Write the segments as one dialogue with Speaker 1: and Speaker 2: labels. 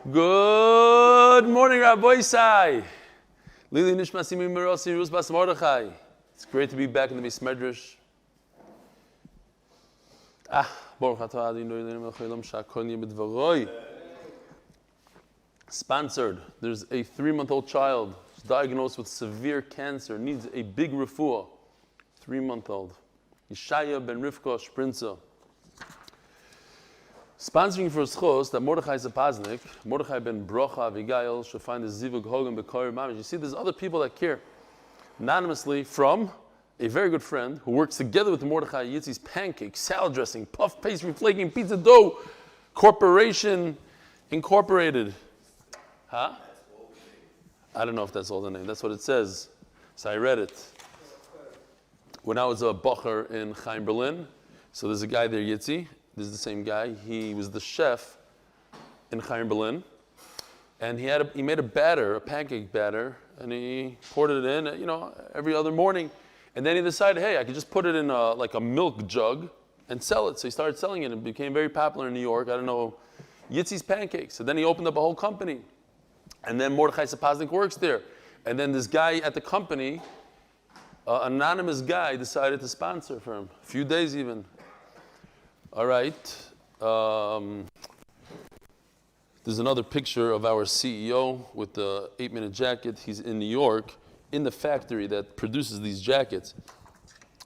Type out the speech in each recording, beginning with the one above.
Speaker 1: Good morning, Rabbi Sai. Lili Nishmasimi Mirosi Rus Bas Mordechai. It's great to be back in the Beis Medrash. Sponsored. There's a 3-month-old child who's diagnosed with severe cancer, needs a big Refuah. 3-month-old. Yeshעיה ben Refuah, Shprintzah. Sponsoring for zechus that Mordechai Sapoznick, Mordechai ben Beracha Avigayil, should find the zivug, hagun, bekarov, mammesh. You see, there's other people that care. Anonymously from a very good friend who works together with Mordechai Yitzy's Pancake, salad dressing, puff pastry, flaking, pizza dough, Corporation Incorporated. Huh? I don't know if that's all the name. That's what it says. So I read it. When I was a bacher in Chaim, Berlin, so there's a guy there, Yitzy. This is the same guy. He was the chef in Chaim, Berlin, and he made a batter, a pancake batter, and he poured it in, every other morning. And then he decided, hey, I could just put it in a milk jug and sell it. So he started selling it. It became very popular in New York. I don't know, Yitzy's Pancakes. So then he opened up a whole company. And then Mordechai Sapoznick works there. And then this guy at the company, an anonymous guy, decided to sponsor for him. A few days even. All right. There's another picture of our CEO with the 8-minute jacket. He's in New York, in the factory that produces these jackets.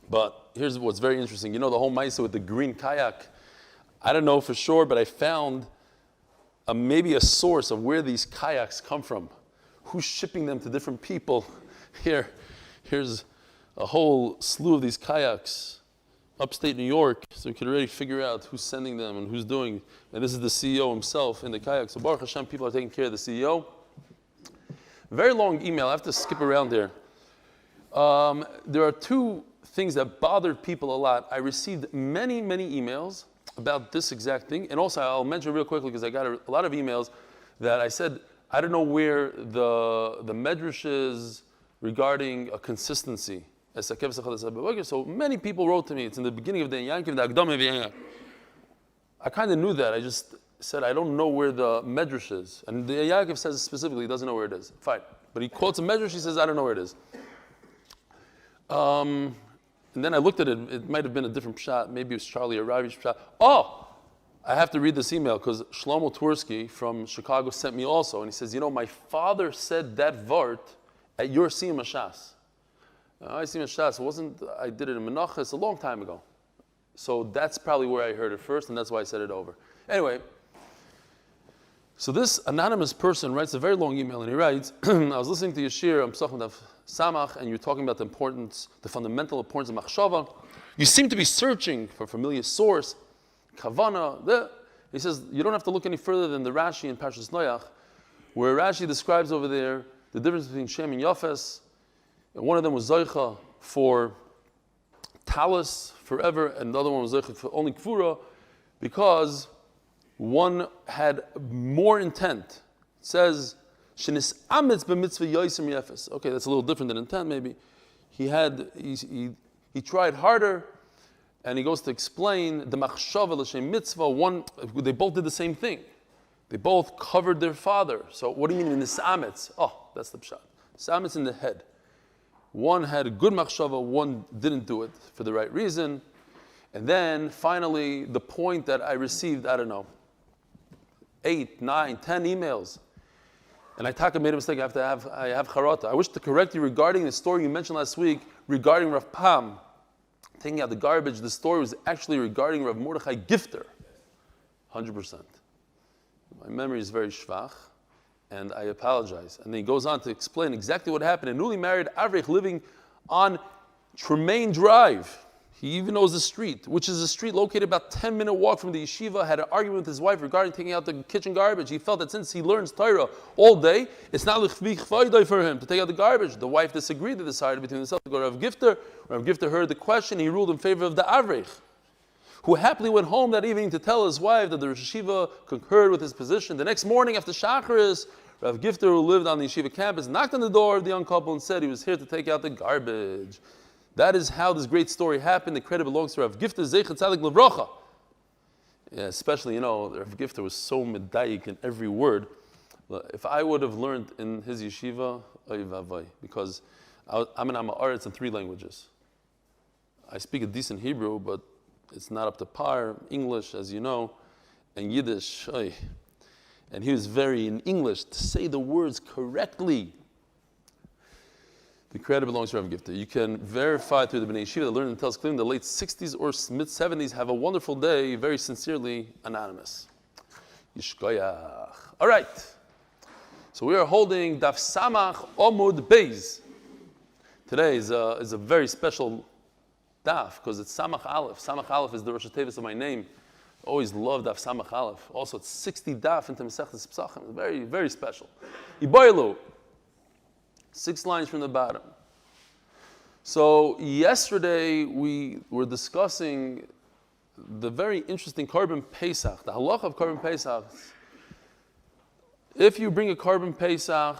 Speaker 1: But here's what's very interesting. You know the whole Maisa with the green kayak? I don't know for sure, but I found maybe a source of where these kayaks come from. Who's shipping them to different people? Here's a whole slew of these kayaks. Upstate New York, so we could already figure out who's sending them and who's doing. And this is the CEO himself in the kayak. So Baruch Hashem, people are taking care of the CEO. Very long email. I have to skip around there. There are two things that bothered people a lot. I received many emails about this exact thing. And also, I'll mention real quickly because I got a lot of emails that I said, I don't know where the medrash is regarding a consistency. So many people wrote to me. It's in the beginning of the Yankiv, the Agdam. I kind of knew that. I just said, I don't know where the medrash is. And the Yankiv says specifically he doesn't know where it is. Fine. But he quotes a medrash, he says, I don't know where it is. And then I looked at it. It might have been a different pshat. Maybe it was Charlie or Ravi's pshat. Oh! I have to read this email because Shlomo Twersky from Chicago sent me also. And he says, my father said that vart at your Siyum HaShas. I see Shas. I did it in Menachos a long time ago. So that's probably where I heard it first, and that's why I said it over. Anyway, so this anonymous person writes a very long email, and he writes, I was listening to your shir, Pesachim Daf Samach, and you're talking about the fundamental importance of machshava. You seem to be searching for a familiar source, kavana. He says, you don't have to look any further than the Rashi in Parshas Noach, where Rashi describes over there the difference between Shem and Yafes. And one of them was Zeicha for talus forever, and the other one was Zeicha for only Kfura, because one had more intent. It says, Shenis Amitz b'mitzvah yosim yefes. Okay, that's a little different than intent, maybe. He tried harder, and he goes to explain the machshava l'shem mitzvah. They both did the same thing. They both covered their father. So what do you mean in the samitz? Oh, that's the pshat. Samitz in the head. One had a good machshava, one didn't do it for the right reason. And then finally, the point that I received, 8, 9, 10 emails. And I made a mistake. I have charata. I wish to correct you regarding the story you mentioned last week regarding Rav Pam taking out the garbage. The story was actually regarding Rav Mordechai Gifter. 100%. My memory is very shvach. And I apologize. And then he goes on to explain exactly what happened. A newly married Avrich living on Tremaine Drive. He even knows the street, which is a street located about 10-minute walk from the yeshiva, had an argument with his wife regarding taking out the kitchen garbage. He felt that since he learns Torah all day, it's not l'chvich for him to take out the garbage. The wife disagreed. They decided between themselves to go to Rav Gifter. Rav Gifter heard the question. He ruled in favor of the Avrich, who happily went home that evening to tell his wife that the yeshiva concurred with his position. The next morning after Shacharis, Rav Gifter, who lived on the yeshiva campus, knocked on the door of the young couple and said he was here to take out the garbage. That is how this great story happened. The credit belongs to Rav Gifter, zechus tzadik levracha. Yeah, especially, Rav Gifter was so medayik in every word. If I would have learned in his yeshiva, because I'm an Amaretz in 3 languages. I speak a decent Hebrew, but it's not up to par. English, as you know, and Yiddish. And he was very, in English, to say the words correctly. The credit belongs to Rav Gifter. You can verify through the Bnei Yeshiva that learned and tells clearly in the late 60s or mid-70s. Have a wonderful day. Very sincerely, Anonymous. Yishkoyach. All right. So we are holding Daf Samach Amud Beis. Today is a very special Daf because it's Samach Aleph. Samach Aleph is the Rosh Tevis of my name. Always loved Daf Samach Aleph. Also, it's 60 Daf into Mesechus Pesachim. Very, very special. Iboilu. 6 lines from the bottom. So yesterday we were discussing the very interesting Korban Pesach, the halacha of Korban Pesach. If you bring a Korban Pesach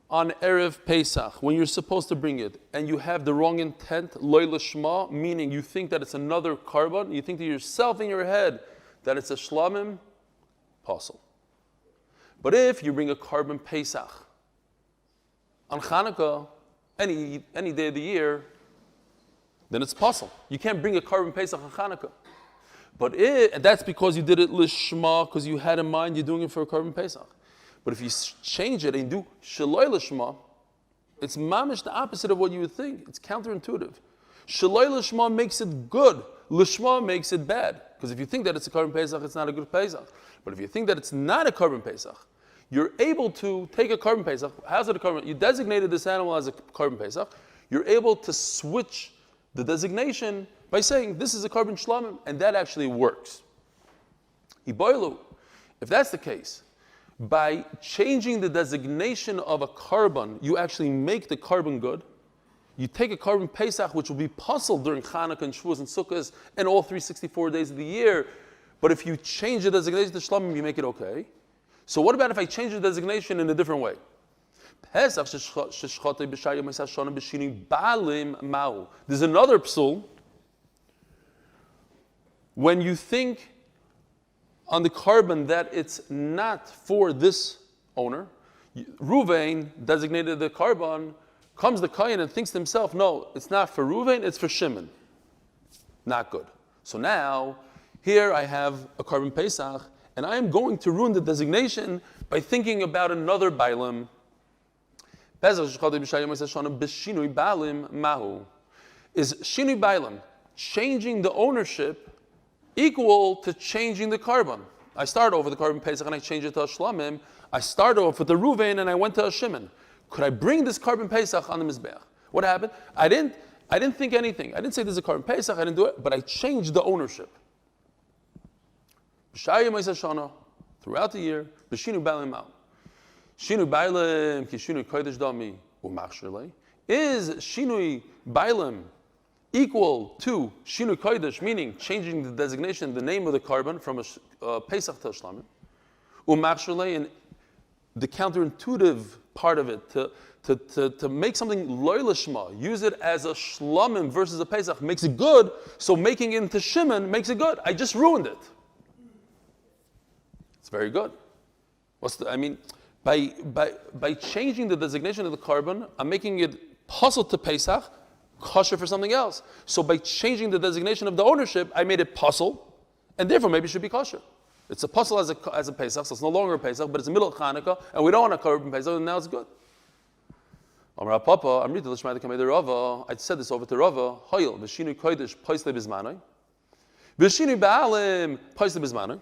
Speaker 1: on Erev Pesach, when you're supposed to bring it, and you have the wrong intent, loy lishma, meaning you think that it's another Korban, you think to yourself in your head that it's a shlamim, possible. But if you bring a Korban Pesach on Chanukah, any day of the year, then it's possible. You can't bring a Korban Pesach on Chanukah. But that's because you did it lishma, because you had in mind you're doing it for a Korban Pesach. But if you change it and do shaloi lishma, it's mammesh the opposite of what you would think. It's counterintuitive. Shaloi lishma makes it good. Lishma makes it bad. Because if you think that it's a Korban Pesach, it's not a good Pesach. But if you think that it's not a Korban Pesach, you're able to take a Korban Pesach. How's it a Korban? You designated this animal as a Korban Pesach. You're able to switch the designation by saying this is a Korban Shlamim, and that actually works. Iboilu, if that's the case, by changing the designation of a Korban, you actually make the Korban good. You take a Korban Pesach, which will be puzzled during Chanukah and Shmooze and Sukkot and all 364 days of the year. But if you change the designation to Shlamim, you make it okay. So what about if I change the designation in a different way? There's another psul. When you think on the Korban that it's not for this owner, Ruvain designated the Korban, comes the Kayin and thinks to himself, no, it's not for Ruvain, it's for Shimon. Not good. So now, here I have a Korban Pesach, and I am going to ruin the designation by thinking about another Bailam. Is Shinui Bailam changing the ownership equal to changing the Korban? I start over the Korban Pesach and I change it to a Shlamim. I start off with the Ruvain and I went to a Shimon. Could I bring this Korban Pesach on the Mizbeach? What happened? I didn't think anything. I didn't say this is a Korban Pesach. I didn't do it, but I changed the ownership. Throughout the year, B'shinu Bailim Ma'u. Shinu Bailim ki Shinu Kodesh Dami u'machshirlei. Is Shinui Bailim equal to Shinu Kodesh, meaning changing the designation, the name of the Korban from a Pesach to a Shlamim? U'machshirlei, and the counterintuitive part of it, to make something loy lishma, use it as a Shlamim versus a Pesach, makes it good, so making it into Shimon makes it good. I just ruined it. It's very good. By changing the designation of the Korban, I'm making it puzzle to Pesach, kosher for something else. So by changing the designation of the ownership, I made it puzzle, and therefore maybe it should be kosher. It's a puzzle as a Pesach, so it's no longer a Pesach, but it's the middle of Chanukah, and we don't want a Korban Pesach, and now it's good. Amar Papa, Amrita L'Shmai Kamei Rava. I said this over to Rava. Hoyel v'shinu kodesh poisle bizmanoi, v'shinu ba'alim poisle bizmanoi.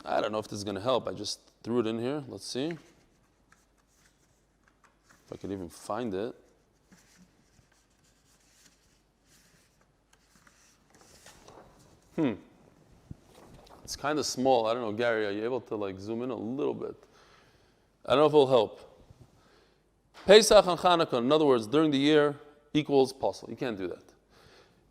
Speaker 1: I don't know if this is going to help. I just threw it in here. Let's see if I can even find it. It's kind of small. I don't know, Gary, are you able to zoom in a little bit? I don't know if it'll help. Pesach and Chanukah, in other words, during the year, equals possible. You can't do that.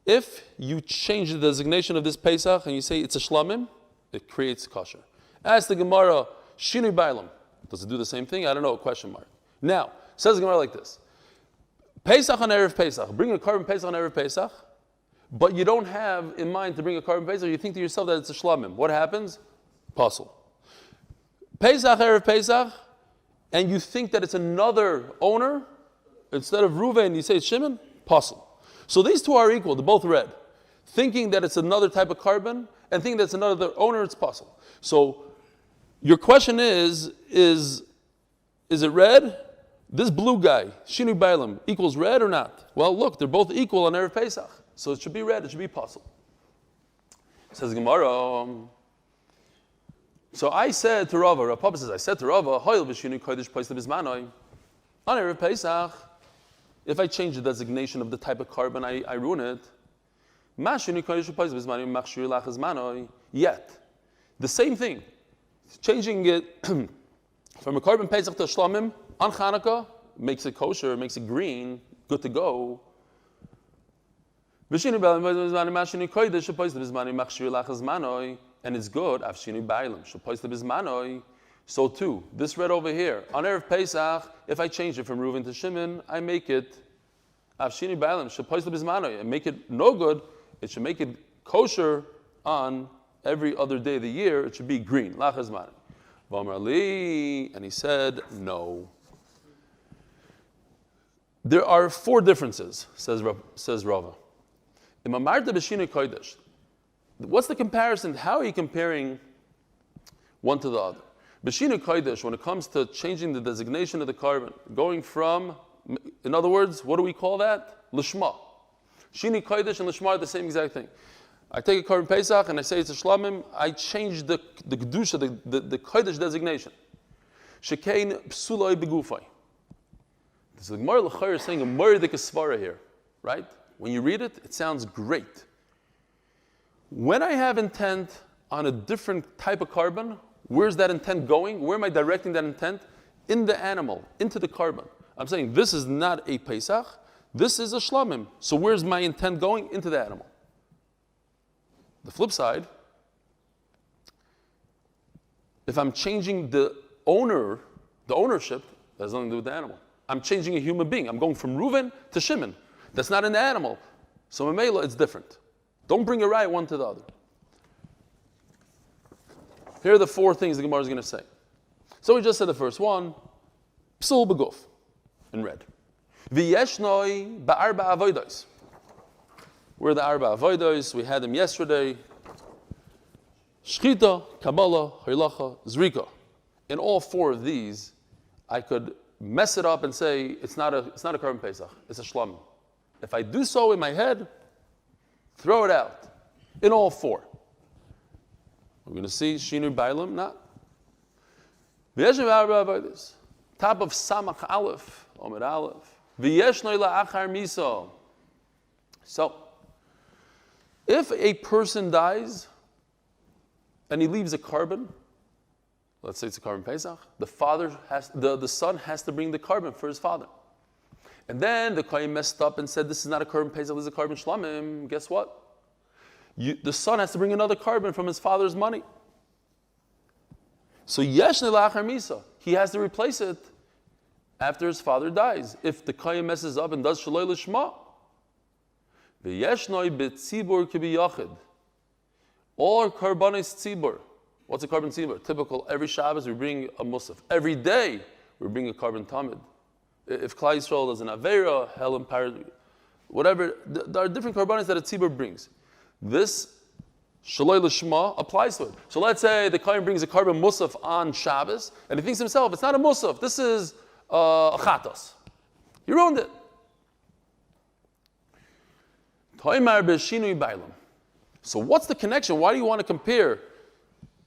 Speaker 1: If you change the designation of this Pesach and you say it's a Shlamim, it creates kosher. Ask the Gemara, Shinui Bailam. Does it do the same thing? I don't know, question mark. Now, says the Gemara like this. Pesach on Erev Pesach. Bring a Korban Pesach on Erev Pesach, but you don't have in mind to bring a Korban Pesach. You think to yourself that it's a Shlamim. What happens? Puzzle. Pesach, Erev Pesach, and you think that it's another owner, instead of Reuven, you say it's Shimon, possible. So these two are equal, they're both red. Thinking that it's another type of carbon, and thinking that it's another owner, it's possible. So your question is it red? This blue guy, Shinui Bailam, equals red or not? Well, look, they're both equal on Erev Pesach. So it should be red, it should be possible. Says Gemara. So I said to Rava, Rav Papa says, I said to Rava, Hoil v'shinui kodesh pois lebizmanoi. On Erev Pesach, if I change the designation of the type of carbon, I ruin it. Yet, the same thing, changing it from a carbon Pesach to a shlamim on Chanukah makes it kosher, makes it green, good to go. And it's good. So too, this red over here, on Erev Pesach, if I change it from Reuven to Shimon, I make it and make it no good. It should make it kosher on every other day of the year. It should be green. And he said, no. There are 4 differences, says Rava. What's the comparison? How are you comparing one to the other? B'shinu kodesh, when it comes to changing the designation of the carbon, going from, in other words, what do we call that? Lishma. Shinu kodesh and lishma are the same exact thing. I take a carbon Pesach and I say it's a shlamim, I change the kedusha, the kodesh designation. Shekein psuloi begufay. This is the Gemara L'chayr saying a mordik svara here, right? When you read it, it sounds great. When I have intent on a different type of carbon, where's that intent going? Where am I directing that intent? In the animal, into the carbon. I'm saying this is not a Pesach, this is a shlamim. So where's my intent going? Into the animal. The flip side, if I'm changing the ownership, that has nothing to do with the animal. I'm changing a human being. I'm going from Reuven to Shimon. That's not in the animal. So Mamela, it's different. Don't bring a right one to the other. Here are the 4 things the Gemara is going to say. So we just said the first one, psul beguf, in red. V'yeshnoi ba'arba avodos. Where are the arba avodos? We had them yesterday. Shchita, Kabbalah, Hilacha, Zrika. In all 4 of these, I could mess it up and say it's not a carbon Pesach, it's a shlamim. If I do so in my head, throw it out. In all 4. We're going to see Shinu Bailam, not. V'yeshnoi ba'arba avodos. Top of Samach Aleph, Amud Aleph. V'yeshnoi la'achar miso. So, if a person dies and he leaves a carbon, let's say it's a carbon Pesach, the son has to bring the carbon for his father. And then the kohen messed up and said, this is not a carbon Pesach, this is a carbon shlamim. Guess what? The son has to bring another carbon from his father's money. So yeshne la'achar misa, he has to replace it after his father dies. If the kohen messes up and does shaloi lishma, v'yeshnoi b'tzibur kibi yachid, or karbanis tzibur. What's a carbon tzibur? Typical, every Shabbos we bring a musaf. Every day we bring a carbon tamid. If Klal Yisrael does an avera, hell and paradise, whatever, there are different carbonates that a tzibur brings. This shaloi l'shma applies to it. So let's say the kohen brings a carbon musaf on Shabbos, and he thinks to himself, it's not a musaf, this is a chatos. He ruined it. So what's the connection? Why do you want to compare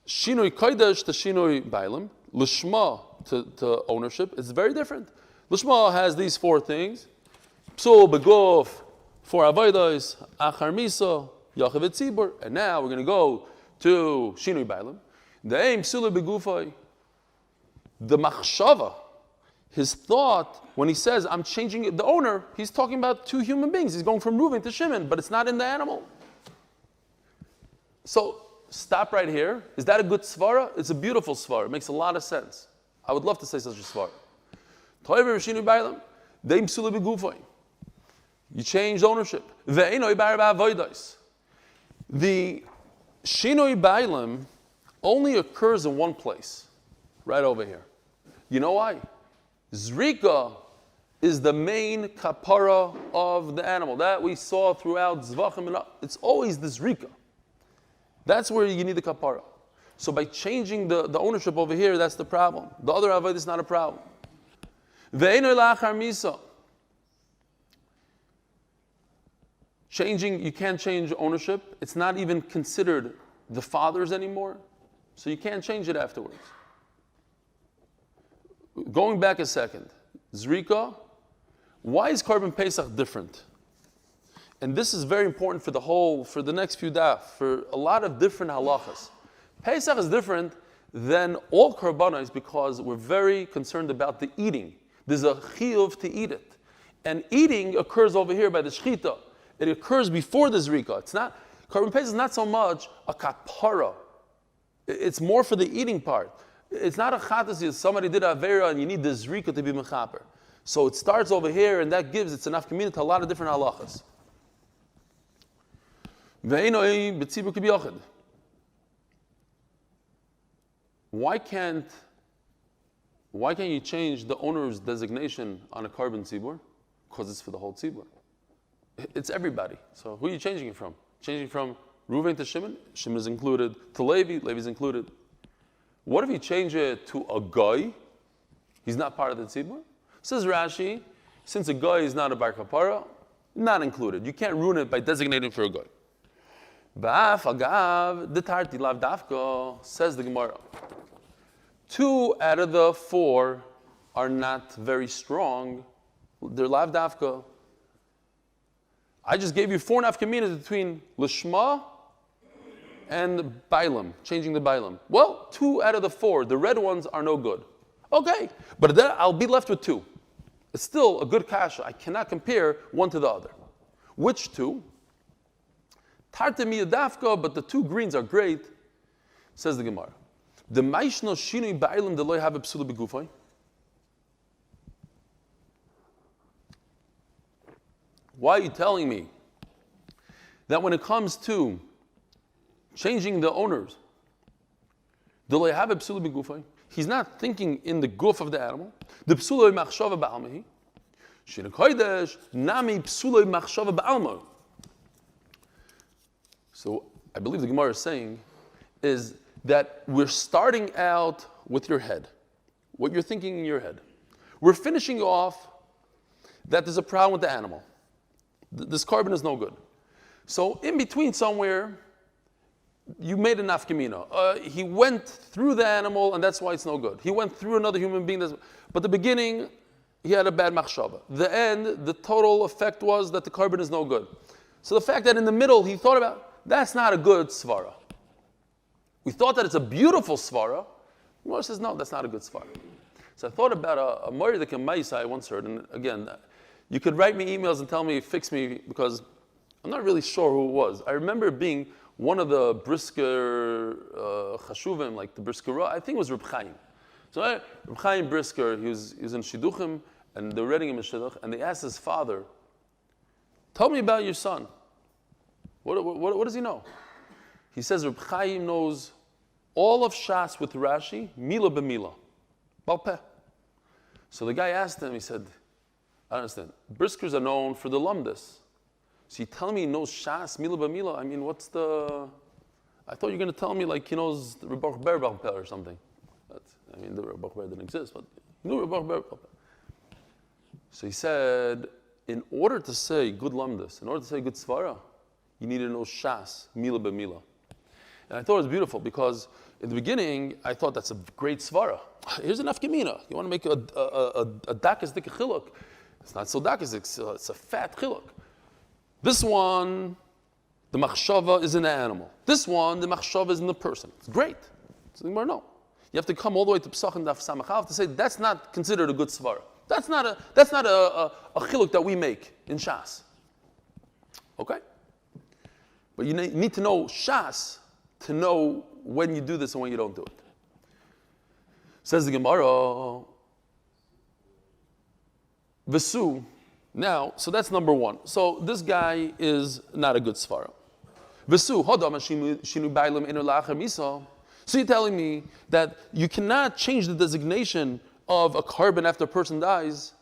Speaker 1: Shinui Kodesh to Shinui Bailam, Lishma to ownership? It's very different. Lishma has these 4 things: Psul, Beguf, 4 Avodos, Achar Misa, Yachav Etzibur. And now we're going to go to Shinui Bailam. The aim, Psul Begufai. The Machshava, his thought, when he says, I'm changing the owner, he's talking about 2 human beings. He's going from Reuven to Shimon, but it's not in the animal. So, stop right here. Is that a good svara? It's a beautiful svara. It makes a lot of sense. I would love to say such a svara. You changed ownership. The shinoi bailam only occurs in one place, right over here. You know why? Zrika is the main kapara of the animal. That we saw throughout Zvachim, and it's always the zrika. That's where you need the kapara. So by changing the ownership over here, that's the problem. The other avodah is not a problem. Ve'eino la'achar misa. Changing, you can't change ownership. It's not even considered the father's anymore. So you can't change it afterwards. Going back a second. Zrika, why is Korban Pesach different? And this is very important for the next few daf, for a lot of different halachas. Pesach is different than all korbanos because we're very concerned about the eating. There's a chiyuv to eat it. And eating occurs over here by the shechita. It occurs before the zrika. It's not, Korban Pesach is not so much a kapara. It's more for the eating part. It's not a chatas, somebody did a avera and you need the zrika to be mechaper. So it starts over here and that gives, it's enough community to a lot of different halachas. Why can't you change the owner's designation on a korban tzibur? Because it's for the whole tzibur. It's everybody. So who are you changing it from? Changing from Reuven to Shimon? Shimon is included. To Levi? Levi is included. What if you change it to a guy? He's not part of the tzibur? Says Rashi, since a guy is not a bar kapara, not included. You can't ruin it by designating for a guy. Ba'af agav detarti lav dafka, says the Gemara. 2 out of the 4 are not very strong. They're lav dafka. I just gave you 4 nafkaminas between lishma and bailam, changing the bailam. Well, 2 out of the 4, the red ones are no good. Okay, but then I'll be left with 2. It's still a good kasha. I cannot compare one to the other. Which 2? Tartemi dafka, but the 2 greens are great, says the Gemara. The maishno shinui bailam de loy have a psula begufay. Why are you telling me that when it comes to changing the owners, the loy have a psula begufay? He's not thinking in the goof of the animal. The psuloi machshava ba'almahi. Shina kodesh nami psuloi machshava ba'alma. So I believe the Gemara is saying is that we're starting out with your head, what you're thinking in your head. We're finishing off that there's a problem with the animal. This carbon is no good. So in between somewhere, you made a nafkamina. He went through the animal, and that's why it's no good. He went through another human being. But the beginning, he had a bad machshava. The end, the total effect was that the carbon is no good. So the fact that in the middle, he thought about, that's not a good svara. We thought that it's a beautiful svara. Gemara says, no, that's not a good svara. So I thought about a Mordechai Sapoznick I once heard, and again, you could write me emails and tell me, fix me, because I'm not really sure who it was. I remember being one of the Brisker Chashuvim, like the Brisker, I think it was Reb Chaim. So Reb Chaim Brisker, he was in Shidduchim, and they were reading him in Shidduch, and they asked his father, tell me about your son. What does he know? He says Reb Chaim knows all of Shas with Rashi, Mila b'Mila, Balpeh. So the guy asked him, he said, I don't understand. Briskers are known for the lumdis. So you tell me he knows Shas, Mila b'Mila? I mean, what's the... I thought you were going to tell me like he knows the Rebuch Ber Balpeh or something. I mean, the Rebuch Ber didn't exist, but he knew Rebuch Ber Balpeh. So he said, in order to say good lumdis, in order to say good svara, you need to know Shas, Mila b'Mila. And I thought it was beautiful because in the beginning, I thought that's a great svara. Here's an afkamina. You want to make a dakas dik chiluk. It's not so dakas, it's a fat chiluk. This one, the machshava is in the animal. This one, the machshava is in the person. It's great. So the Gemara, no. You have to come all the way to Pesach and Daf Samachav to say that's not considered a good svara. That's not a chiluk that we make in Shas. Okay? But you need to know Shas to know when you do this and when you don't do it. Says the Gemara, Vesu. Now, so that's number 1. So this guy is not a good svara. Vesu, hodam shinu bailam inu la'achar misa. So you're telling me that you cannot change the designation of a carbon after a person dies,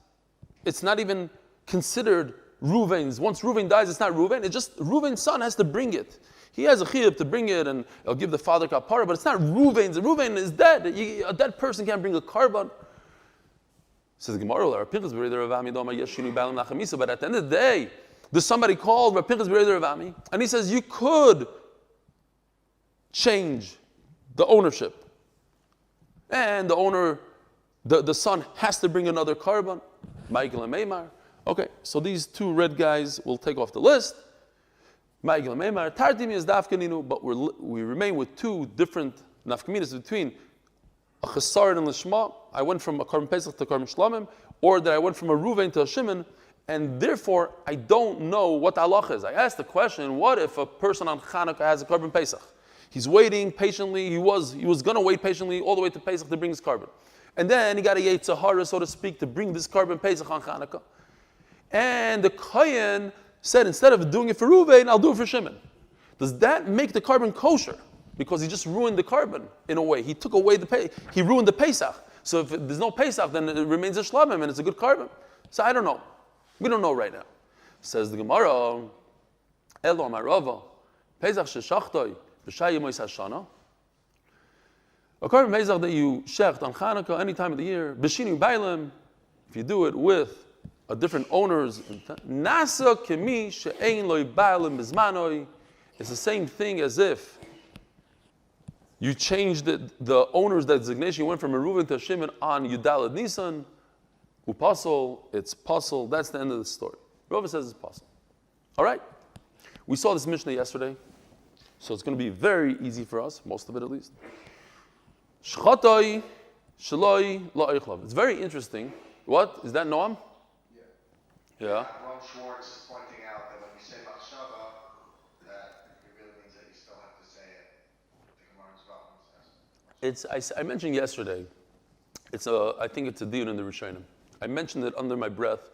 Speaker 1: it's not even considered Reuven's. Once Reuven dies, it's not Reuven. It's just Reuven's son has to bring it. He has a chiyuv to bring it, and he'll give the father kapara, but it's not Reuven's. Reuven is dead. A dead person can't bring a carbon. Says the Gemara, but at the end of the day, there's somebody called Rav Pinchas B'Rei Ravami, and he says you could change the ownership. And the owner, the son has to bring another carbon. Michael and Meimar. Okay, so these two red guys will take off the list. Michael and Meimar. Tartimi is dafkaninu, but we remain with two different nafkaminas between a chesaron and lishma. I went from a carbon pesach to carbon shlamim, or that I went from a Reuven to a Shimon, and therefore I don't know what the halacha is. I asked the question, what if a person on Chanukah has a carbon pesach? He's waiting patiently. He was going to wait patiently all the way to Pesach to bring his carbon. And then he got a Yetzahara, so to speak, to bring this carbon Pesach on Chanukah. And the Kohen said, instead of doing it for Reuven, I'll do it for Shimon. Does that make the carbon kosher? Because he just ruined the carbon in a way. He took away he ruined the Pesach. So if there's no Pesach, then it remains a shlamim and it's a good carbon. So I don't know. We don't know right now. Says the Gemara, Elo Marava, Pesach sheshachtoi, b'shai yemois hashana. A carbon Pesach that you shecht on Chanukah any time of the year, b'shinu bailim, if you do it with a different owners, nasa kemi she'ein loy bailim bizmanoi, it's the same thing as if you changed the owner's designation. You went from a Reuven to a Shimon on Yudalad Nisan. Upasol, it's puzzle. That's the end of the story. Rava says it's puzzle. All right? We saw this Mishnah yesterday, so it's going to be very easy for us, most of it at least. Shchatoi shaloi la'ichlav. It's very interesting. What? Is that Noam? Yeah.
Speaker 2: Ron Schwartz is pointing out that when you say machshava, that it really means that you still have to say it. The Gemara as well.
Speaker 1: I mentioned yesterday. I think it's a diyun in the Rishonim. I mentioned it under my breath.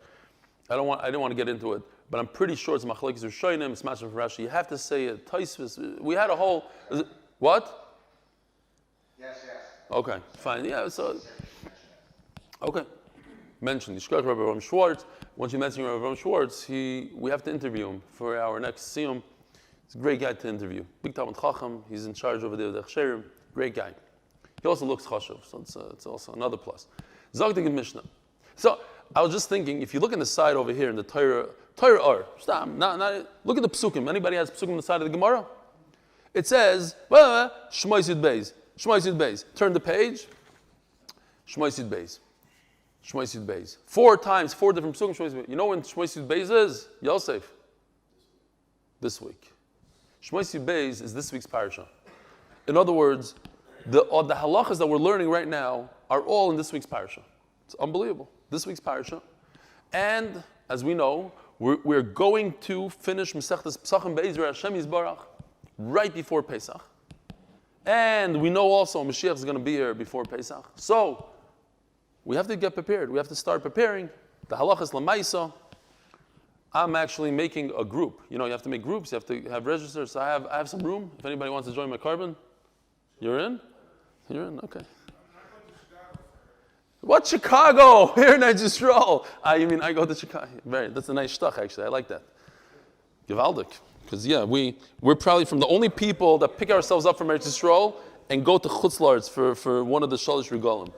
Speaker 1: I didn't want to get into it, but I'm pretty sure it's machlekes Rishonim. It's mashma for Rashi. You have to say it. Taisvis. We had a whole. What?
Speaker 2: Yes.
Speaker 1: Okay, fine. Yeah. So. Okay. Mentioned Yishkach Rabbi Ram Schwartz. Once you mention Rabbi Ram Schwartz, we have to interview him for our next siyum. He's a great guy to interview. Big Talmud Chacham. He's in charge over there with the Chsherim. Great guy. He also looks chashuv, so it's also another plus. Zogdig in Mishnah. So I was just thinking, if you look in the side over here in the Torah stop, look at the psukim. Anybody has psukim on the side of the Gemara? It says, Shmooze Yud Beis, Shmooze Yud Beis. Turn the page. Shmooze Yud Beis, Shmooze Yud Beis. 4 times, 4 different psukim. Shmooze Yud Beis. You know when Shmooze Yud Beis is? Yosef. This week. Shmooze Yud Beis is this week's parasha. In other words, the halachas that we're learning right now are all in this week's parasha. It's unbelievable. This week's parasha. And, as we know, we're going to finish Masechtas Pesachim Be'ezra Hashem Yisbarach right before Pesach. And we know also Mashiach is going to be here before Pesach. So, we have to get prepared. We have to start preparing. The halachas Lamaisa. I'm actually making a group. You know, you have to make groups. You have to have registers. So I have some room. If anybody wants to join my carbon, you're in? You're in? Okay. What Chicago? Here in Yisrael. You mean I go to Chicago? That's a nice shtach, actually. I like that. Gewaldik. Because, we're probably from the only people that pick ourselves up from Eretz Yisrael and go to Chutz La'aretz for one of the Shalish Regalim.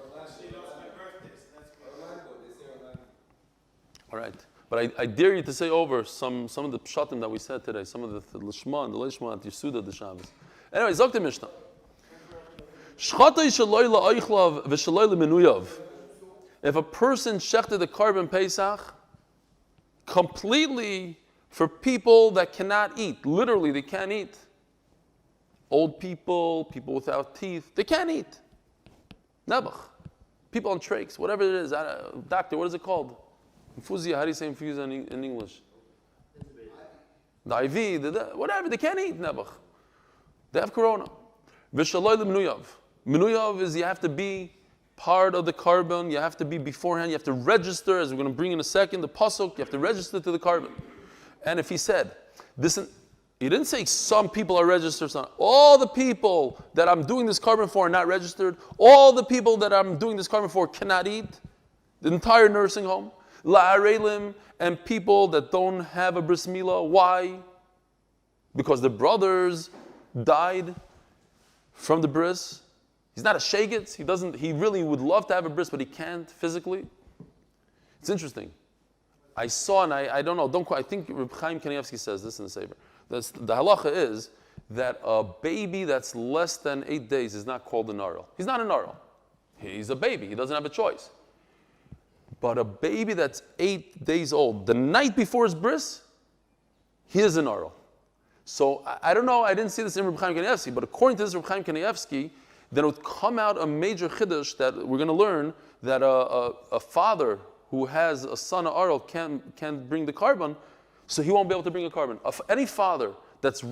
Speaker 1: All right. But I dare you to say over some of the pshatim that we said today, some of the Lishma and the Lishma and the Yisuda, the Shabbos. Anyway, Zok the Mishnah. If a person shechted the carbon Pesach completely for people that cannot eat, literally they can't eat. Old people, people without teeth, they can't eat. Nebuch. People on trachs, whatever it is. Doctor, what is it called? Infuzia, how do you say infuse in English? The IV, whatever, they can't eat Nebuch. They have corona. V'shaloi l'menuyav. Menuyav is you have to be part of the carbon, you have to be beforehand, you have to register, as we're going to bring in a second, the pasuk, you have to register to the carbon. And if he said, he He didn't say some people are registered. All the people that I'm doing this carbon for are not registered. All the people that I'm doing this carbon for cannot eat. The entire nursing home. La'arelim, and people that don't have a bris milah. Why? Because the brothers died from the bris. He's not a shegitz. He really would love to have a bris, but he can't physically. It's interesting. I saw, and I don't know, I think Reb Chaim Kanievsky says this in the Sefer. The halacha is that a baby that's less than 8 days is not called a narl. He's not a narl. He's a baby. He doesn't have a choice. But a baby that's 8 days old, the night before his bris, he is a narl. So I don't know, I didn't see this in Reb Chaim Kanievsky, but according to this Reb Chaim Kanievsky, then it would come out a major chiddush that we're going to learn that a father who has a son, a arl, can't bring the carbon, so he won't be able to bring a carbon. Any father that's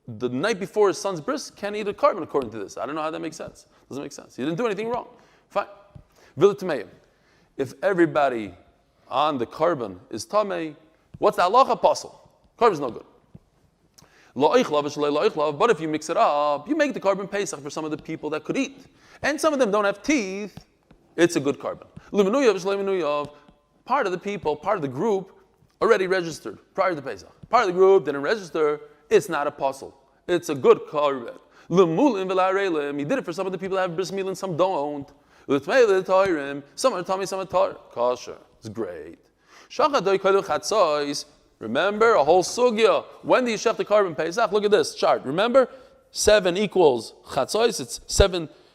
Speaker 1: the night before his son's bris can't eat a carbon according to this. I don't know how that makes sense. Doesn't make sense. He didn't do anything wrong. Fine. Vilitameim. If everybody on the carbon is tamei, what's the halacha apostle? Carbon's no good. But if you mix it up, you make the carbon pesach for some of the people that could eat. And some of them don't have teeth, it's a good carbon. Part of the people, part of the group, already registered prior to Pesach. Part of the group didn't register, it's not a puzzle. It's a good carbon. He did it for some of the people that have bris milah and some don't. Some are tummy, some are tar. Kosher. It's great. Remember, a whole sugya. When do you shech the carbon Pesach? Look at this chart. Remember, 7 equals chatzos. It's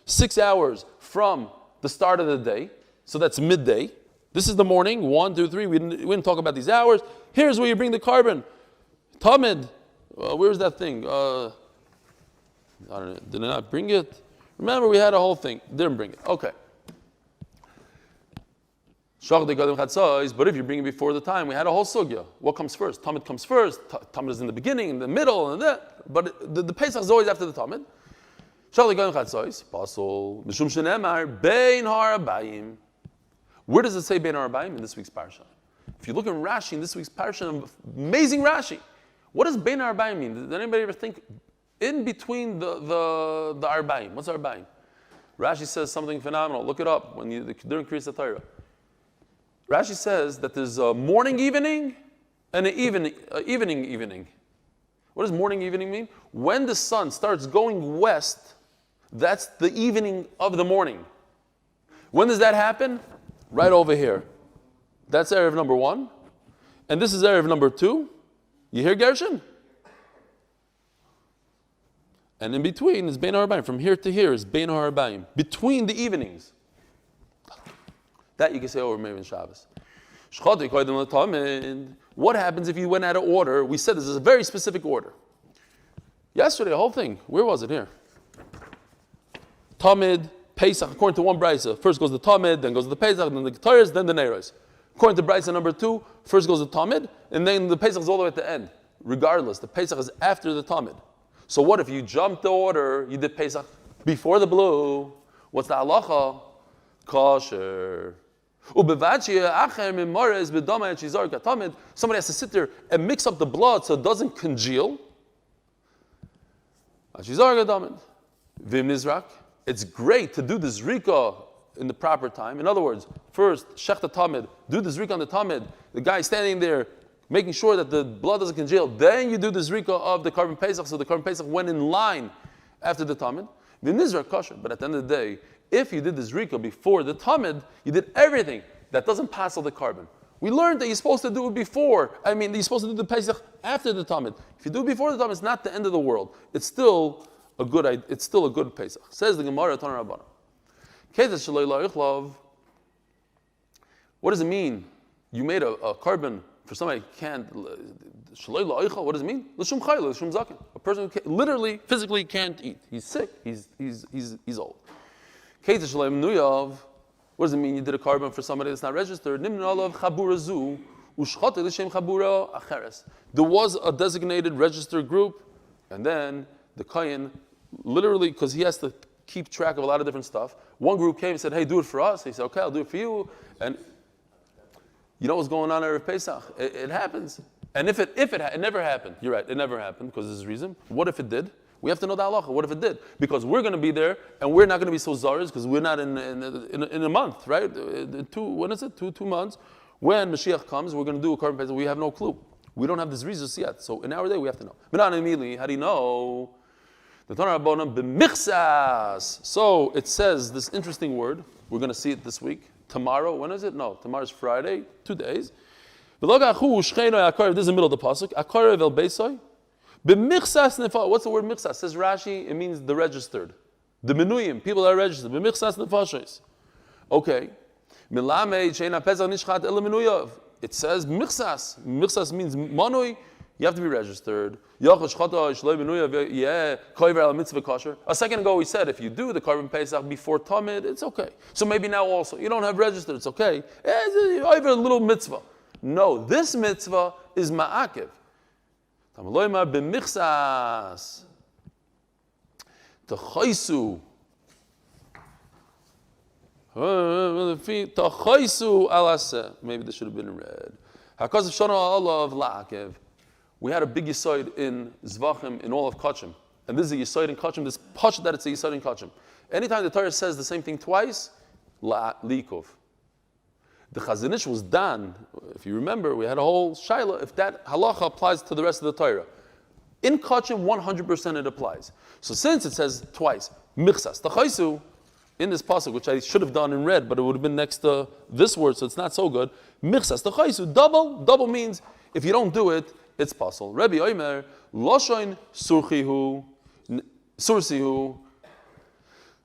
Speaker 1: 6 hours from the start of the day. So that's midday. This is the morning, 1, 2, 3. We didn't talk about these hours. Here's where you bring the carbon. Tamid, where's that thing? I don't know. Did I not bring it? Remember, we had a whole thing. Didn't bring it. Okay. But if you bring it before the time, we had a whole sugya. What comes first? Tamid comes first. Tamid is in the beginning, in the middle, and that. But the Pesach is always after the Tamid. Where does it say Bein Harabayim in this week's parsha? If you look in Rashi, in this week's parsha, amazing Rashi. What does Bein Harabayim mean? Did anybody ever think in between the Arbayim? What's Arbayim? Rashi says something phenomenal. Look it up during Kriyas Torah. Rashi says that there's a morning evening and an evening. What does morning evening mean? When the sun starts going west, that's the evening of the morning. When does that happen? Right over here. That's Erev number 1. And this is Erev number 2. You hear Gershon? And in between is Bein Harabayim. From here to here is Bein Harabayim. Between the evenings. That you can say over Mevin Shabbos. What happens if you went out of order? We said this is a very specific order. Yesterday, the whole thing. Where was it? Here. Tamid, Pesach, according to one brisa. First goes the Tamid, then goes the Pesach, then the Ketores, then the Neiros. According to brisa number 2, first goes the Tamid, and then the Pesach is all the way at the end. Regardless, the Pesach is after the Tamid. So what if you jumped the order, you did Pesach before the blue? What's the halacha? Kosher. Somebody has to sit there and mix up the blood so it doesn't congeal. It's great to do the zrika in the proper time. In other words, first, shech the tamid, do the zrika on the tamid. The guy standing there making sure that the blood doesn't congeal. Then you do the zrika of the carbon pesach, so the carbon pesach went in line after the tamid. V'nizrak kosher. But at the end of the day, if you did the zrika before the tamid, you did everything that doesn't pass all the carbon. We learned that you're supposed to do it before. You're supposed to do the pesach after the tamid. If you do it before the tamid, it's not the end of the world. It's still a good pesach. Says the Gemara, Tanur Rabbana. What does it mean? You made a carbon for somebody who can't. What does it mean? A person who literally, physically can't eat. He's sick. He's old. What does it mean? You did a carbon for somebody that's not registered. There was a designated registered group, and then the kohen, literally, because he has to keep track of a lot of different stuff. One group came and said, "Hey, do it for us." He said, "Okay, I'll do it for you." And you know what's going on at Erev Pesach? It happens. And it never happened. You're right, it never happened because there's a reason. What if it did? We have to know the halacha. What if it did? Because we're going to be there and we're not going to be so zaris because we're not in a month, right? When is it? Two months. When Mashiach comes, we're going to do a korban pesach. We have no clue. We don't have this reason yet. So in our day, we have to know. How do you know? So it says this interesting word. We're going to see it this week. Tomorrow, when is it? No, tomorrow's Friday, 2 days. This is the middle of the pasuk. What's the word michsas? Says Rashi, it means the registered. The menuyim, people that are registered. Okay. It says michsas. Michsas means manui. You have to be registered. A second ago we said if you do the korban pesach before Tamid, it's okay. So maybe now also you don't have registered, it's okay. It's a little mitzvah. No, this mitzvah is ma'akiv. Tamaloyma b'michsas t'chaisu alaseh. Maybe this should have been read. Hakazav shana Allah of la'akiv. We had a big yisoid in zvachim in all of Kachim. And this is a yisoid in Kachim, this pasha that it's a yisoid in Kachim. Anytime the Torah says the same thing twice, li'ikov. The Chazon Ish was done, if you remember, we had a whole shaila, if that halacha applies to the rest of the Torah. In Kachim, 100% it applies. So since it says twice, michsas, t'chaisu, in this pasuk, which I should have done in red, but it would have been next to this word, so it's not so good. Michsas, t'chaisu, double means, if you don't do it, it's possible. Rabbi Omer, Loshoin sursihu.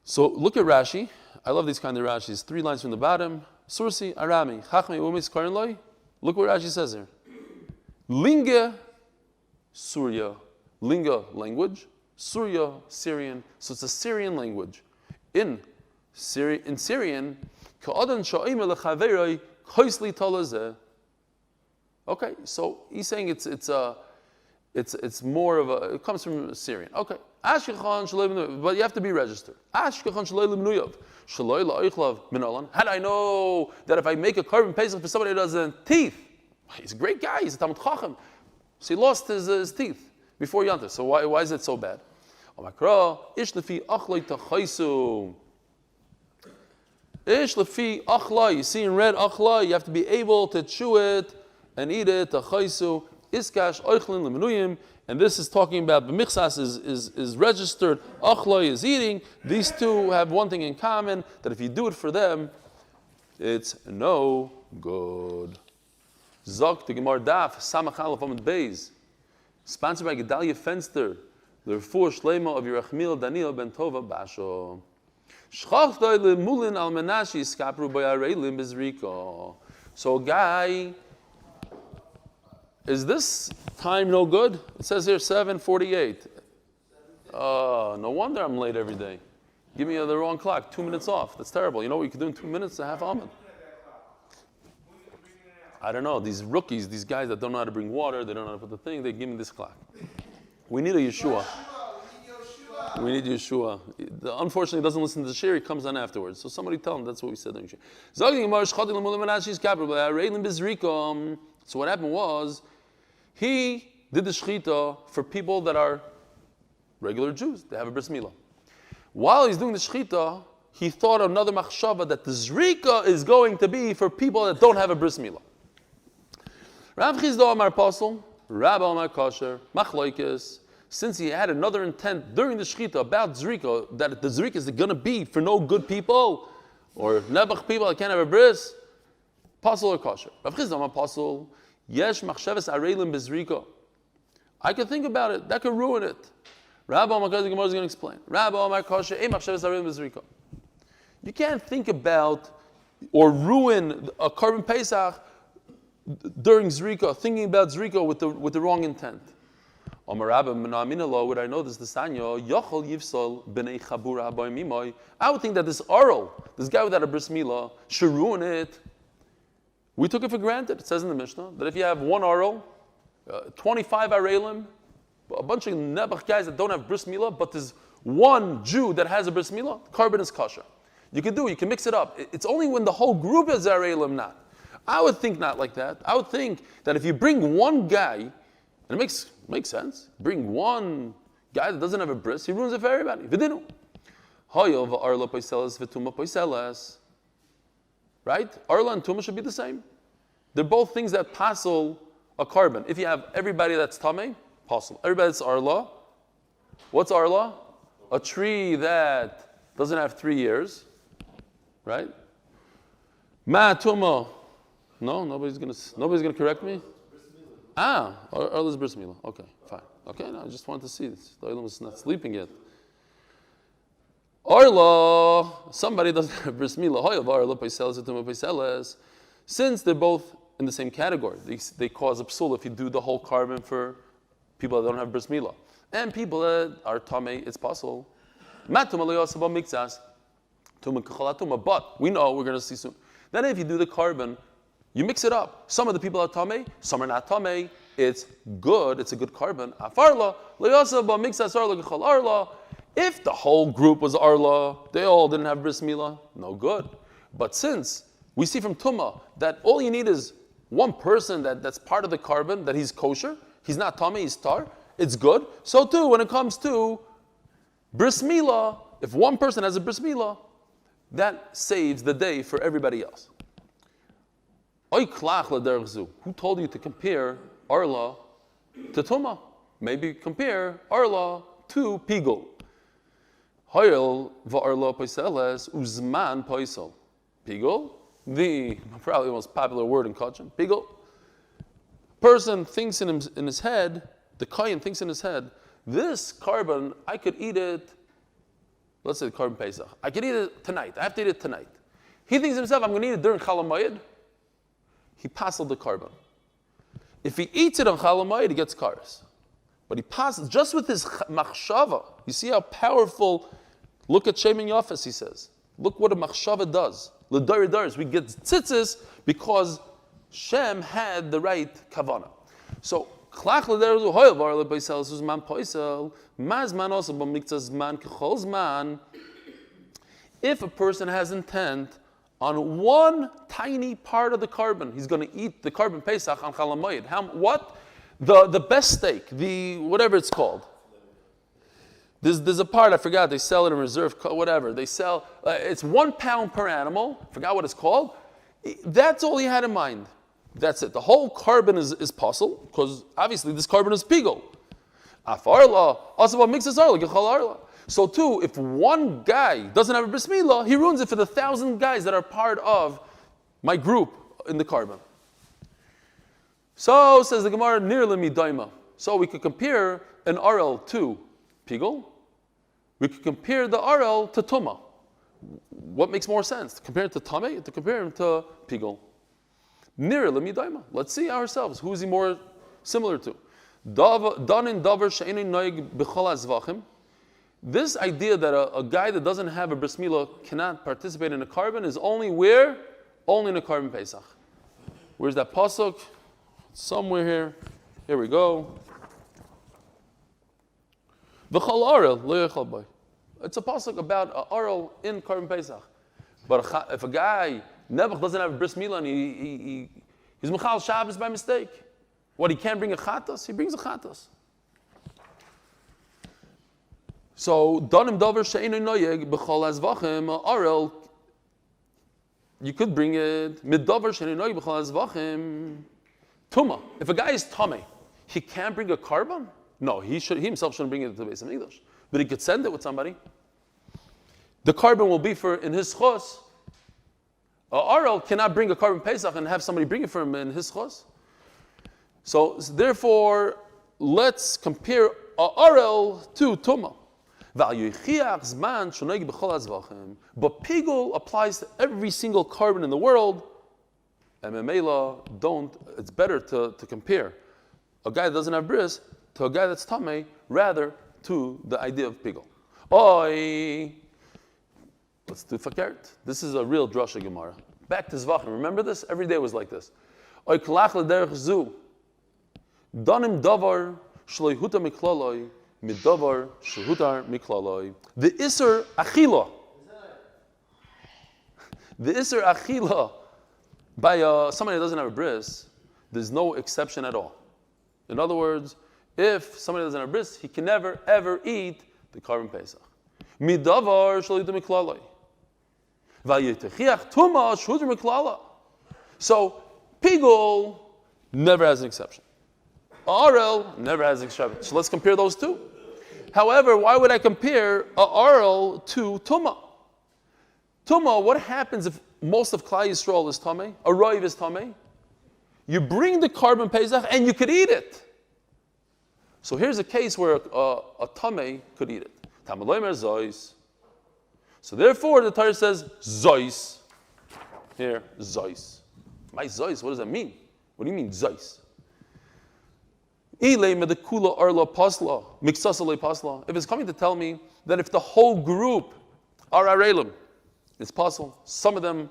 Speaker 1: So look at Rashi. I love these kind of Rashis. 3 lines from the bottom. Sursi Arami. Chachmei umis karinloi. Look what Rashi says here. Linga, Surya. Linga, language. Surya, Syrian. So it's a Syrian language. In Syrian, ka'adan sha'imeh lechaveroi koisli talazeh. Okay, so he's saying it's more of a, it comes from Syrian. Okay. But you have to be registered. How do I know that if I make a korban pesach for somebody who doesn't teeth? He's a great guy, he's a Talmud Chacham. So he lost his teeth before Yantar. So why is it so bad? You see in red, you have to be able to chew it and eat it, iskash oichlin lemenuyim, and this is talking about b'michsas is registered, achloi is eating. These two have one thing in common, that if you do it for them, it's no good. Zok to Gemar Daf, Samach Aleph Amud Beis, sponsored by Gedalia Fenster, the Refuah Shlema of Yerachmiel Daniel Ben Tova Basho. Shchachtoi lemulin al menashi skapru b'yareilim bezriko. So a guy, is this time no good? It says here 7:48. No wonder I'm late every day. Give me the wrong clock, 2 minutes off. That's terrible. You know what you could do in 2 minutes? A half Amud. I don't know. These rookies, these guys that don't know how to bring water, they don't know how to put the thing, they give me this clock. We need a Yeshua. We need Yeshua. Unfortunately, he doesn't listen to the shir, he comes on afterwards. So somebody tell him that's what we said. So what happened was, he did the shechita for people that are regular Jews. They have a bris milah. While he's doing the shechita, he thought another machshava that the zrika is going to be for people that don't have a bris milah. Rav Chizdo Amar Pasol, Rabbi Amar Kosher, Machloikis. Since he had another intent during the shechita about zrika, that the zrika is going to be for no good people or nebach people that can't have a bris, Pasol or Kosher. Rav Chizdo Amar Pasol. Yesh machshavas areilim bezrika. I can think about it. That could ruin it. Rabbi Omar Kosher, the Gemara is going to explain. Rabbi Omar Kosher, ei machshavas areilim bezrika. You can't think about or ruin a korban pesach during zrika, thinking about zrika with the wrong intent. Omar Rabbi Menaminalo, would I know this? The sanyo yochol yivsol b'nei chabura haboy mimoy. I would think that this oral, this guy without a bris milah, should ruin it. We took it for granted. It says in the Mishnah that if you have one oral, 25 arelim, a bunch of nebach guys that don't have bris milah, but there's one Jew that has a bris milah, carbon is kosher. You can mix it up. It's only when the whole group is arelim not. I would think not like that. I would think that if you bring one guy, and it makes sense, bring one guy that doesn't have a bris, he ruins it for everybody. V'dinu. Hoyo v'arla poiseles v'tuma poiseles. Right? Arla and tuma should be the same. They're both things that passel a carbon. If you have everybody that's tamei, passel. Everybody that's arla. What's arla? A tree that doesn't have 3 years. Right? Ma tuma. No, nobody's gonna correct me. Arla's bris milah. Okay, fine. Okay, no, I just wanted to see this. The Olam is not sleeping yet. Arla, somebody doesn't have bris milah. Hoyav arla paiseles etuma paiseles. Since they're both in the same category, they cause a psul if you do the whole carbon for people that don't have bris milah. And people that are tamei, it's possible. But we know we're going to see soon. Then if you do the carbon, you mix it up. Some of the people are tamei, some are not tamei. It's good. It's a good carbon. If the whole group was arla, they all didn't have bris milah, no good. But since we see from Tumah that all you need is one person that's part of the carbon, that he's kosher, he's not tamei, he's tar, it's good. So too, when it comes to bris milah, if one person has a bris milah, that saves the day for everybody else. Who told you to compare arla to Tumah? Maybe compare arla to pigul. Hoyel va'arla poiseles uzman poisel. Pigul, the probably most popular word in Kachin. Pigul. Person thinks in his head, the kohen thinks in his head, this carbon, I could eat it, let's say the carbon Pesach. I could eat it tonight. I have to eat it tonight. He thinks to himself, I'm going to eat it during Chol Hamoed. He passes the carbon. If he eats it on Chol Hamoed, he gets kares. But he passes just with his machshava. You see how powerful. Look at Shem and Yafes, he says. Look what a machshava does. L'dari daris. We get tzitzis because Shem had the right kavana. So, klach l'deru hoyel var le'poisel zuzman poisel mazman also b'miktzah zman k'chol zman. If a person has intent on one tiny part of the carbon, he's going to eat the carbon Pesach on Chol Hamoed. What? The best steak, the whatever it's called. There's a part, I forgot, they sell it in reserve, whatever. They sell, it's 1 pound per animal, forgot what it's called. That's all he had in mind. That's it. The whole carbon is possible, because obviously this carbon is pigul. So too, if one guy doesn't have a bris milah, he ruins it for the 1,000 guys that are part of my group in the carbon. So, says the Gemara, nir lemidaima. So we could compare an RL to pigul. We could compare the RL to Tumah. What makes more sense? To compare it to Tameh, to compare him to pigul. Nir lemidaima. Let's see ourselves. Who is he more similar to? Danin davar she'enin noig b'chol hazvachim. This idea that a guy that doesn't have a bris milah cannot participate in a carbon is only where? Only in a carbon Pesach. Where's that pasuk? Somewhere here. Here we go. V'chol arel lo yechal bay. It's a pasuk about an arel in carbon Pesach. But if a guy Nebuch doesn't have a bris milah and he's mechal Shabbos by mistake, what, he can't bring a chatas? He brings a chatas. So danim davar she'einu noyeg b'chol hazvachim arel. You could bring it mid davar she'einu noyeg b'chol hazvachim. Tumah. If a guy is tamei, he can't bring a carbon? No, he himself shouldn't bring it to the Beis Hamikdash. But he could send it with somebody. The carbon will be for in his chos. Arel cannot bring a carbon Pesach and have somebody bring it for him in his chos. So therefore, let's compare Arel to Tumah. But pigul applies to every single carbon in the world. It's better to compare a guy that doesn't have bris to a guy that's tamei, rather to the idea of pigul. Let's do fakert. This is a real drasha Gemara. Back to zvachim. Remember this? Every day was like this. Danim davar shloihuta miklaloi midavar shehutar miklaloi. The iser achila. The iser achila By somebody that doesn't have a bris, there's no exception at all. In other words, if somebody doesn't have a bris, he can never ever eat the korban pesach. Midavar shalidu miklalai. Vayitechiach tuma shudr miklala. So pigul never has an exception. Arel never has an exception. So let's compare those two. However, why would I compare a arel to tuma? Tuma, what happens if most of Klal Yisrael is tamei? A roiv is tamei? You bring the korban pesach and you could eat it. So here's a case where a tamei could eat it. Tamaloimer zois. So therefore, the Torah says zois. Here, zois. My zois, what does that mean? What do you mean zois? If it's coming to tell me that if the whole group are arelim, it's possible. Some of them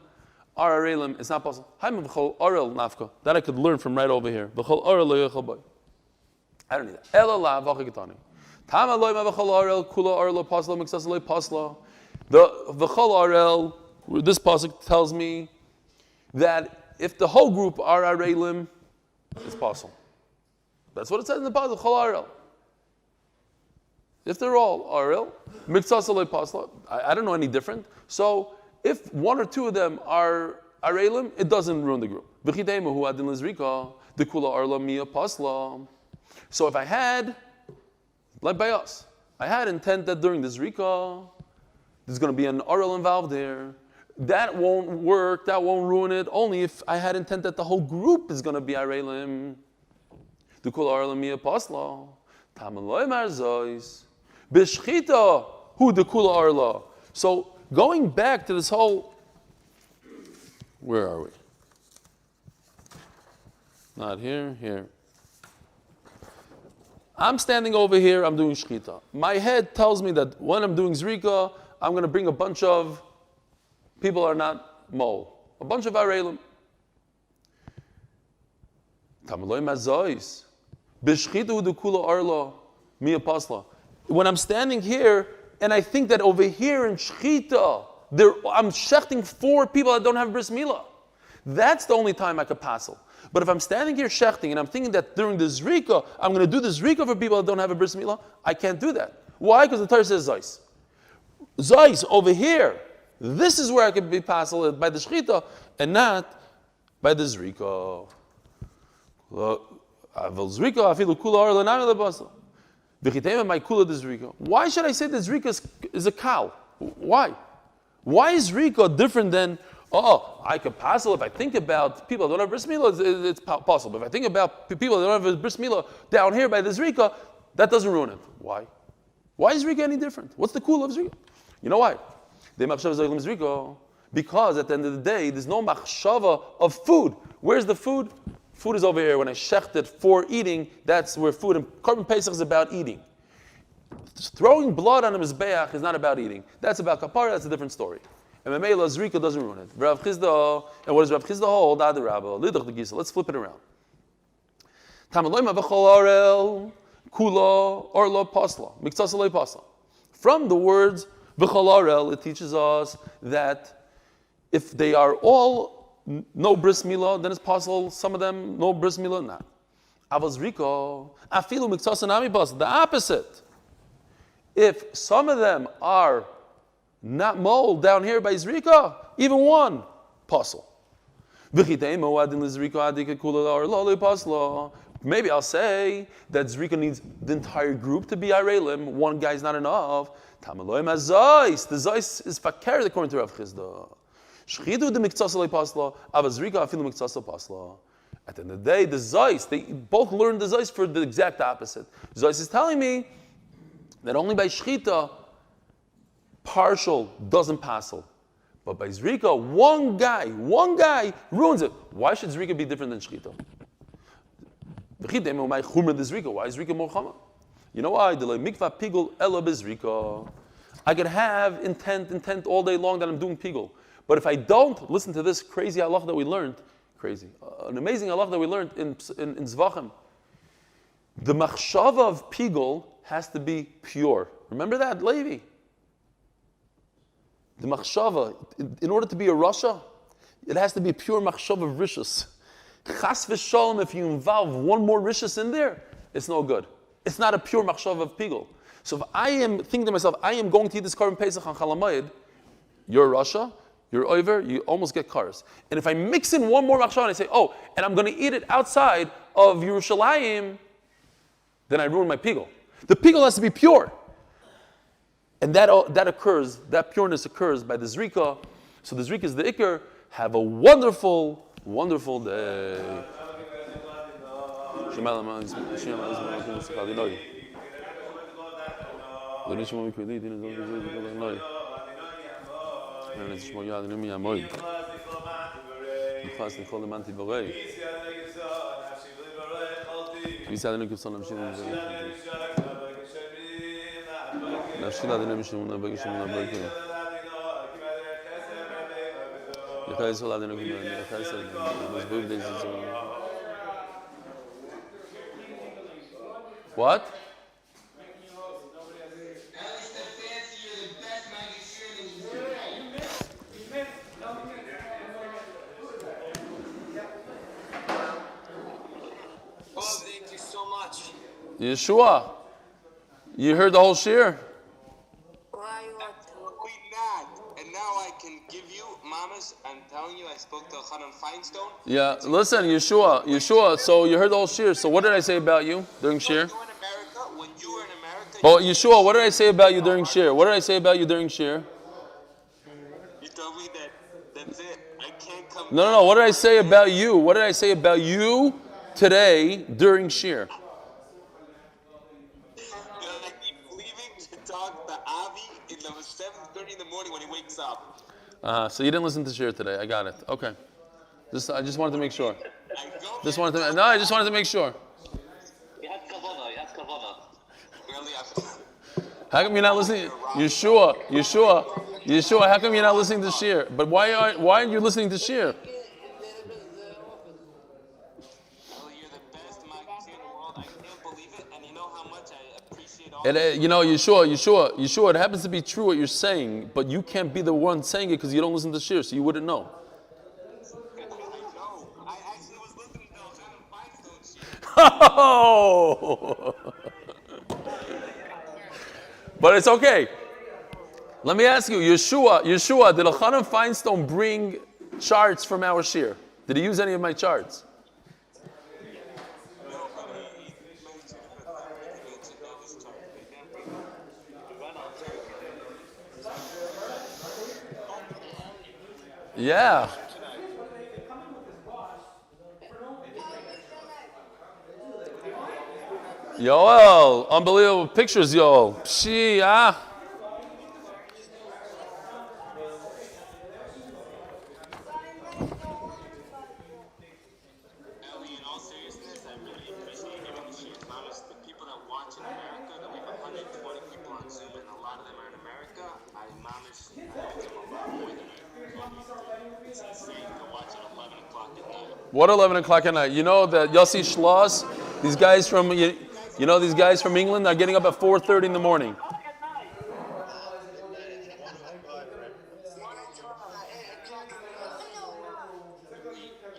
Speaker 1: are arelim, it's not possible. That I could learn from right over here. I don't need that. The v'chol arel, this pasuk tells me that if the whole group are arelim, it's possible. That's what it says in the pasuk, chol arel. If they're all arel, miksasalei pasla, I don't know any different. So if one or two of them are arelim, it doesn't ruin the group. V'chideimu adin lizrika, the kula arla mia pasla. So if I had, like by us, I had intent that during the zrika, there's going to be an arel involved there. That won't work, that won't ruin it, only if I had intent that the whole group is going to be arelim. The kula arla mia pasla. Tamaloi marzois. Bishchita, who the kula arla. So going back to this whole, where are we? Not here, here. I'm standing over here, I'm doing shchita. My head tells me that when I'm doing zrika, I'm going to bring a bunch of people are not mole. A bunch of arelim. Tamaloi marzois. Bishchita, who the kula arla mia pasla. When I'm standing here and I think that over here in Shechita, I'm shechting 4 people that don't have bris milah. That's the only time I could passel. But if I'm standing here shechting and I'm thinking that during the zrika, I'm going to do the zrika for people that don't have a bris milah, I can't do that. Why? Because the Torah says zais. Zais, over here, this is where I could be passel by the Shechita and not by the zrika. Why should I say that zrika is a cow? Why? Why is zrika different than, I could passel if I think about people that don't have bris milah, it's possible. If I think about people that don't have bris milah down here by the zrika, that doesn't ruin it. Why? Why is zrika any different? What's the cool of zrika? You know why? Because at the end of the day, there's no machshava of food. Where's the food? Food is over here. When I shecht it for eating, that's where food, and korban pesach is about eating. Throwing blood on a mizbeach is not about eating. That's about kapara, that's a different story. And Mamela zrika doesn't ruin it. And what does Rav Chizda hold? Let's flip it around. From the words v'chol arel, it teaches us that if they are all no bris milah, then it's possible some of them no bris milah, not. Avos riko, afilu miktasanami pasal. The opposite. If some of them are not mold down here by zrika, even one pasal. Maybe I'll say that zrika needs the entire group to be arelim. One guy's not enough. Tamaloim azais. The zais is fakir according to Rav Chizda. Shchidu the miktsasale pasla, avazrika afilu miktsasale pasla. At the end of the day, the zais, they both learned the zais for the exact opposite. Zais is telling me that only by shchita, partial doesn't passel. But by zrika, one guy ruins it. Why should zrika be different than shchita? Why is zrika more chama? You know why? I could have intent all day long that I'm doing pigul. But if I don't listen to this crazy halach that we learned, an amazing halach that we learned in Zvachim, the machshava of pigul has to be pure. Remember that, Levi? The machshava, in order to be a rasha, It has to be pure machshov of rishus. Chas v'sholom, if you involve one more rishus in there, it's no good. It's not a pure machshov of pigul. So if I am thinking to myself, I am going to eat this korban pesach on Chalamayid, you're Russia, you're over, you almost get cars. And if I mix in one more machshava and I say, oh, and I'm going to eat it outside of Yerushalayim, then I ruin my pigul. The pigul has to be pure. And that occurs, that pureness occurs by the zrika. So the zrika is the ikr. Have a wonderful, wonderful day. What?
Speaker 3: Thank you so much.
Speaker 1: Yeshua, you heard the whole shir?
Speaker 3: And now I can give you, mamas, I'm telling you, I spoke to Hanan Feinstein.
Speaker 1: Yeah, listen, Yeshua, so you heard the whole shir. So what did I say about you during shir?
Speaker 3: When you were in America,
Speaker 1: Oh, Yeshua, what did I say about you during shir? What did I say about you during shir?
Speaker 3: you told me that's it. I can't come.
Speaker 1: No. What did I say about you? What did I say about you today during shir?
Speaker 3: I keep leaving to talk to Avi at 7:30 in the morning when he wakes up.
Speaker 1: So you didn't listen to shir today. I got it. Okay. I just wanted to make sure.
Speaker 3: I
Speaker 1: just wanted to make sure.
Speaker 3: You had kavana. Really,
Speaker 1: How come you're not listening? Yeshua, how come you're not listening to shir? But why aren't you listening to shir?
Speaker 3: you're the best magazine in the world. I can't believe it, and you know how much I appreciate all.
Speaker 1: Yeshua, it happens to be true what you're saying, but you can't be the one saying it because you don't listen to shir, so you wouldn't know.
Speaker 3: I know. I actually was listening to Hanan Feinstein shit.
Speaker 1: Oh! But it's okay. Let me ask you, Yeshua, did Elchanan Feinstein bring charts from our shir? Did he use any of my charts? Yeah. Yoel, unbelievable pictures, Yoel. Pshi,
Speaker 3: Ellie, in all seriousness, I really appreciate you giving the shit. Mamas, the people that watch in America, that we have 120 people on Zoom, and a lot of them are in America. Mamas, I give them a lot more than it's insane to watch at 11 o'clock at night.
Speaker 1: what 11 o'clock at night? You know that Yossi Schloss, these guys from England are getting up at 4:30 in the morning.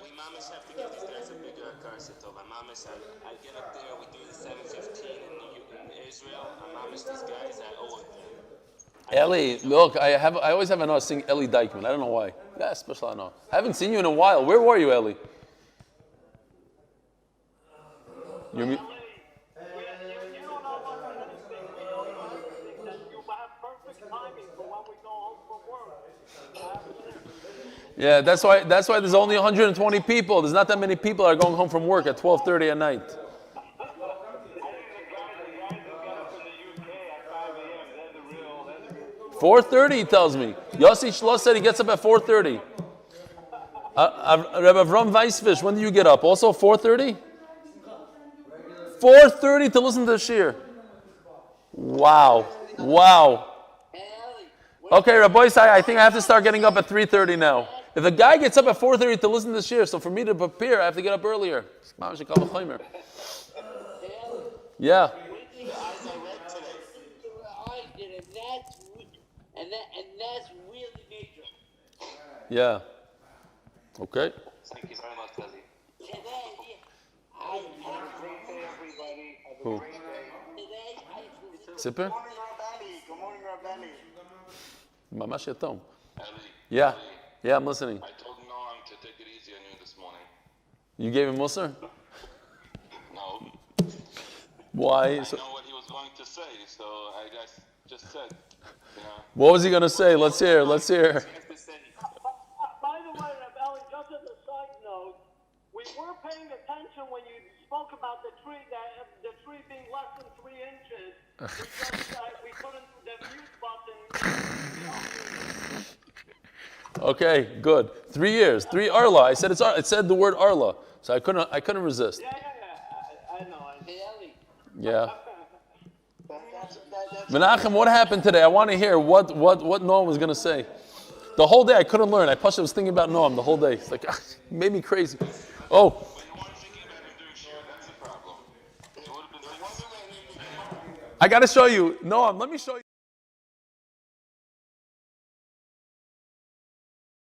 Speaker 3: We mamas have to give these guys a bigger karsito. My mamas, I get up there, we do the 7:15 in Israel. My mamas, these guys, I owe it.
Speaker 1: Eli, look, I always have an us sing Eli Dykman. I don't know why. Yeah, special I know. I haven't seen you in a while. Where were you, Eli? You're
Speaker 4: You don't know what I'm saying. You have perfect timing for when we go home from work.
Speaker 1: Yeah, that's why there's only 120 people. There's not that many people that are going home from work at 12:30 at night. 4:30, he tells me. Yossi Shloss said he gets up at 4:30. Rabbi Avram Weisfish, when do you get up? Also 4:30? 4:30 to listen to the shir. Wow. Okay, Rabbi Isai, I think I have to start getting up at 3:30 now. If a guy gets up at 4:30 to listen to the shir, so for me to prepare, I have to get up earlier. Yeah.
Speaker 5: And that's really major.
Speaker 1: Yeah. Okay.
Speaker 3: Thank you very much, Eli.
Speaker 4: Have a great day, everybody. Have a
Speaker 1: Who?
Speaker 4: great day.
Speaker 1: Sipper?
Speaker 4: Good morning, Rabbani. Good morning, Rabbani.
Speaker 1: Mamash yatom.
Speaker 3: Eli.
Speaker 1: Yeah.
Speaker 3: Eli,
Speaker 1: Yeah, I'm listening.
Speaker 3: I told Noam to take it easy on you this morning.
Speaker 1: You gave him Musar?
Speaker 3: No.
Speaker 1: Why?
Speaker 3: I
Speaker 1: So,
Speaker 3: know what he was going to say, so I just said, you know.
Speaker 1: what was he going to say? Let's hear. Let's hear.
Speaker 3: He has to say.
Speaker 4: By the way, Rabbi, just as a side note, we were paying attention when you spoke about the tree being less than 3 inches. We couldn't the mute button.
Speaker 1: Okay, good. 3 years. 3 Arla. I said it said the word Arla. So I couldn't resist.
Speaker 4: Yeah. I know.
Speaker 1: Yeah.
Speaker 4: That's
Speaker 1: Menachem, what happened today? I want to hear what Noam was going to say. The whole day I couldn't learn. I was thinking about Noam the whole day. It's like, it made me crazy. Oh.
Speaker 3: When you weren't thinking about him doing share, that's the problem. You would have been thinking.
Speaker 1: I got to show you. Noam, let me show you.